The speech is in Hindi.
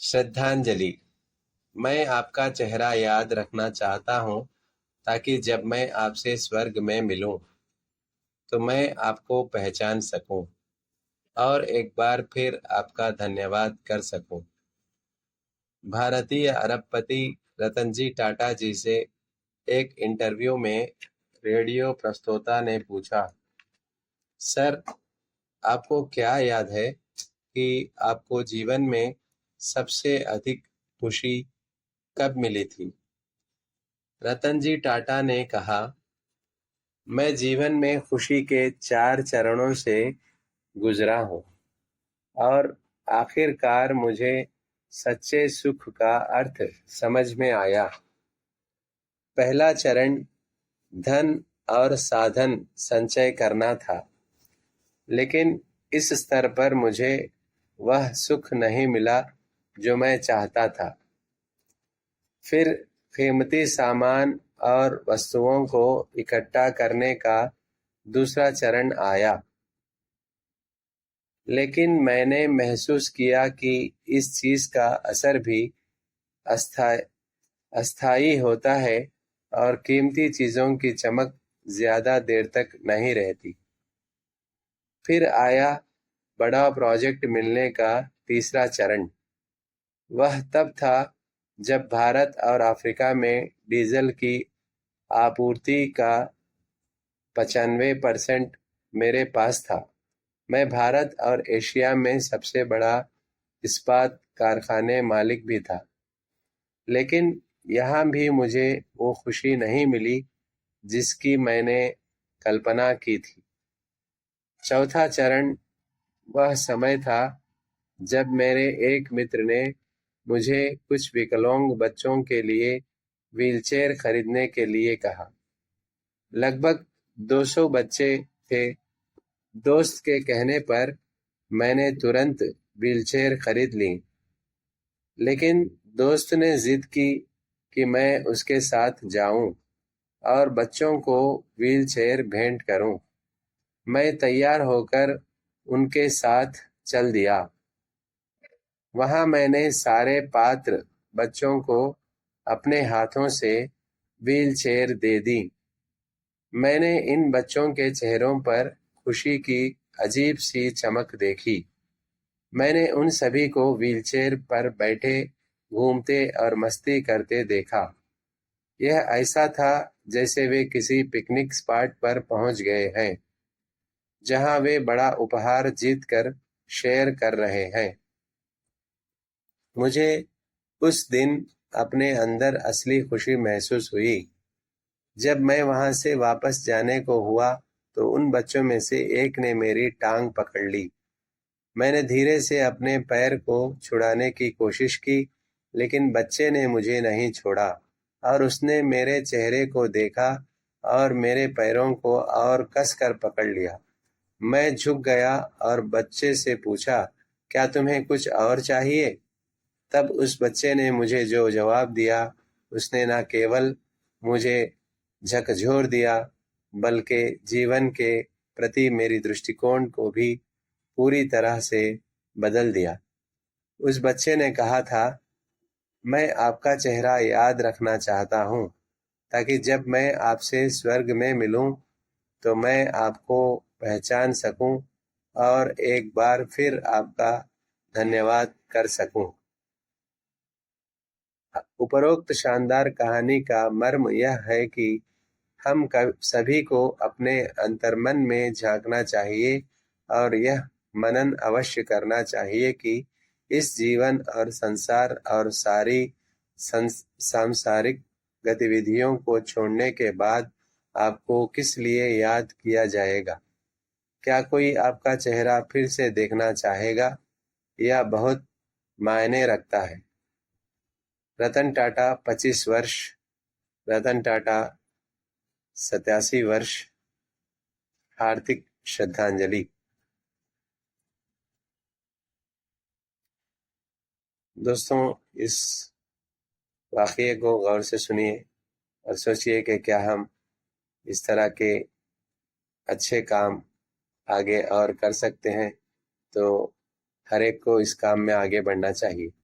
श्रद्धांजलि। मैं आपका चेहरा याद रखना चाहता हूँ ताकि जब मैं आपसे स्वर्ग में मिलूं तो मैं आपको पहचान सकूं और एक बार फिर आपका धन्यवाद कर सकूं। भारतीय अरबपति रतन जी टाटा जी से एक इंटरव्यू में रेडियो प्रस्तोता ने पूछा, सर, आपको क्या याद है कि आपको जीवन में सबसे अधिक खुशी कब मिली थी? रतन जी टाटा ने कहा, मैं जीवन में खुशी के 4 चरणों से गुजरा हूँ और आखिरकार मुझे सच्चे सुख का अर्थ समझ में आया। पहला चरण धन और साधन संचय करना था, लेकिन इस स्तर पर मुझे वह सुख नहीं मिला जो मैं चाहता था। फिर कीमती सामान और वस्तुओं को इकट्ठा करने का दूसरा चरण आया, लेकिन मैंने महसूस किया कि इस चीज का असर भी अस्थायी अस्थायी होता है और कीमती चीजों की चमक ज्यादा देर तक नहीं रहती। फिर आया बड़ा प्रोजेक्ट मिलने का तीसरा चरण। वह तब था जब भारत और अफ्रीका में डीजल की आपूर्ति का 95% मेरे पास था। मैं भारत और एशिया में सबसे बड़ा इस्पात कारखाने मालिक भी था, लेकिन यहाँ भी मुझे वो खुशी नहीं मिली जिसकी मैंने कल्पना की थी। चौथा चरण वह समय था जब मेरे एक मित्र ने मुझे कुछ विकलांग बच्चों के लिए व्हीलचेयर खरीदने के लिए कहा। लगभग 200 बच्चे थे। दोस्त के कहने पर मैंने तुरंत व्हीलचेयर खरीद ली, लेकिन दोस्त ने जिद की कि मैं उसके साथ जाऊं और बच्चों को व्हीलचेयर भेंट करूं। मैं तैयार होकर उनके साथ चल दिया। वहां मैंने सारे पात्र बच्चों को अपने हाथों से व्हीलचेयर दे दी। मैंने इन बच्चों के चेहरों पर खुशी की अजीब सी चमक देखी। मैंने उन सभी को व्हीलचेयर पर बैठे, घूमते और मस्ती करते देखा। यह ऐसा था जैसे वे किसी पिकनिक स्पॉट पर पहुंच गए हैं, जहां वे बड़ा उपहार जीतकर शेयर कर रहे हैं। मुझे उस दिन अपने अंदर असली खुशी महसूस हुई। जब मैं वहां से वापस जाने को हुआ तो उन बच्चों में से एक ने मेरी टांग पकड़ ली। मैंने धीरे से अपने पैर को छुड़ाने की कोशिश की, लेकिन बच्चे ने मुझे नहीं छोड़ा और उसने मेरे चेहरे को देखा और मेरे पैरों को और कसकर पकड़ लिया। मैं झुक गया और बच्चे से पूछा, क्या तुम्हें कुछ और चाहिए? तब उस बच्चे ने मुझे जो जवाब दिया, उसने न केवल मुझे झकझोर दिया, बल्कि जीवन के प्रति मेरी दृष्टिकोण को भी पूरी तरह से बदल दिया। उस बच्चे ने कहा था, मैं आपका चेहरा याद रखना चाहता हूँ ताकि जब मैं आपसे स्वर्ग में मिलूं तो मैं आपको पहचान सकूं और एक बार फिर आपका धन्यवाद कर सकूं। उपरोक्त शानदार कहानी का मर्म यह है कि हम सभी को अपने अंतर्मन में झांकना चाहिए और यह मनन अवश्य करना चाहिए कि इस जीवन और संसार और सारी सांसारिक गतिविधियों को छोड़ने के बाद आपको किस लिए याद किया जाएगा। क्या कोई आपका चेहरा फिर से देखना चाहेगा? यह बहुत मायने रखता है। रतन टाटा 25 वर्ष, रतन टाटा 87 वर्ष। हार्दिक श्रद्धांजलि। दोस्तों, इस वाक़ये को गौर से सुनिए और सोचिए कि क्या हम इस तरह के अच्छे काम आगे और कर सकते हैं। तो हर एक को इस काम में आगे बढ़ना चाहिए।